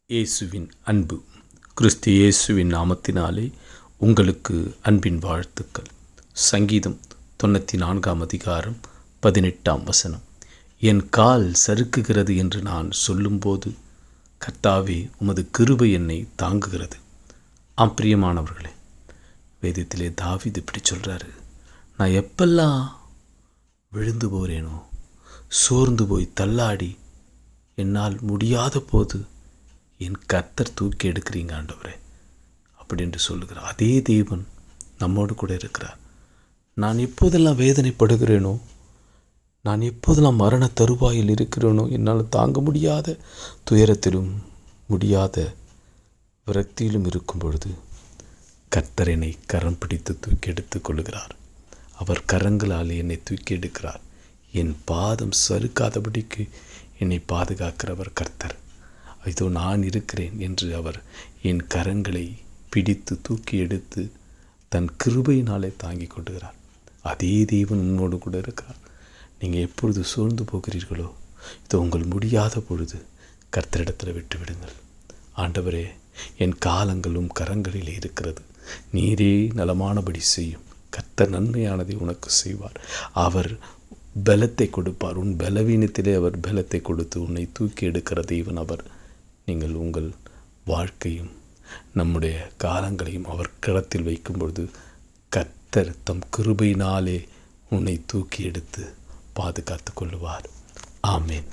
இயேசுவின் அன்பு. கிறிஸ்து இயேசுவின் நாமத்தினாலே உங்களுக்கு அன்பின் வாழ்த்துக்கள். சங்கீதம் 94 என் கால் சறுக்குகிறது என்று நான் சொல்லும்போது, கர்த்தாவே உமது கிருபை என்னை தாங்குகிறது. பிரியமானவர்களே, வேதத்திலே தாவீது இப்படி சொல்கிறாரு, நான் எப்பெல்லாம் விழுந்து போகிறேனோ, சோர்ந்து போய் தள்ளாடி என்னால் முடியாத போது என் கர்த்தர் தூக்கி எடுக்கிறீங்க ஆண்டவரே அப்படின்னு சொல்லுகிறார். அதே தேவன் நம்மோடு கூட இருக்கிறார். நான் எப்போதெல்லாம் வேதனைப்படுகிறேனோ, நான் எப்போதெல்லாம் மரண தருவாயில் இருக்கிறேனோ, என்னால் தாங்க முடியாத துயரத்திலும் முடியாத விரக்தியிலும் இருக்கும் பொழுது கர்த்தர் என்னை கரம் பிடித்து தூக்கி எடுத்துக் கொள்கிறார். அவர் கரங்களால் என்னை தூக்கி எடுக்கிறார். என் பாதம் சறுக்காதபடிக்கு என்னை பாதுகாக்கிறவர் கர்த்தர். இதோ நான் இருக்கிறேன் என்று அவர் என் கரங்களை பிடித்து தூக்கி எடுத்து தன் கிருபையினாலே தாங்கி கொண்டுகிறார். அதே தேவன் உன்னோடு கூட இருக்கிறார். நீங்கள் எப்பொழுது சோர்ந்து போகிறீர்களோ, இது உங்கள் முடியாத பொழுது கர்த்தரிடத்தில் விட்டு விடுங்கள். ஆண்டவரே, என் காலங்களும் கரங்களில் இருக்கிறது, நீரே நலமானபடி செய்யும். கர்த்தர் நன்மையானதை உனக்கு செய்வார். அவர் பலத்தை கொடுப்பார். உன் பலவீனத்திலே அவர் பலத்தை கொடுத்து உன்னை தூக்கி எடுக்கிற தேவன் அவர். நீங்கள் உங்கள் வாழ்க்கையும் நம்முடைய காலங்களையும் அவர் கரத்தில் வைக்கும் பொழுது கர்த்தர் தம் கிருபையினாலே உன்னை தூக்கி எடுத்து பாதுகாத்து கொள்ளுவார். ஆமேன்.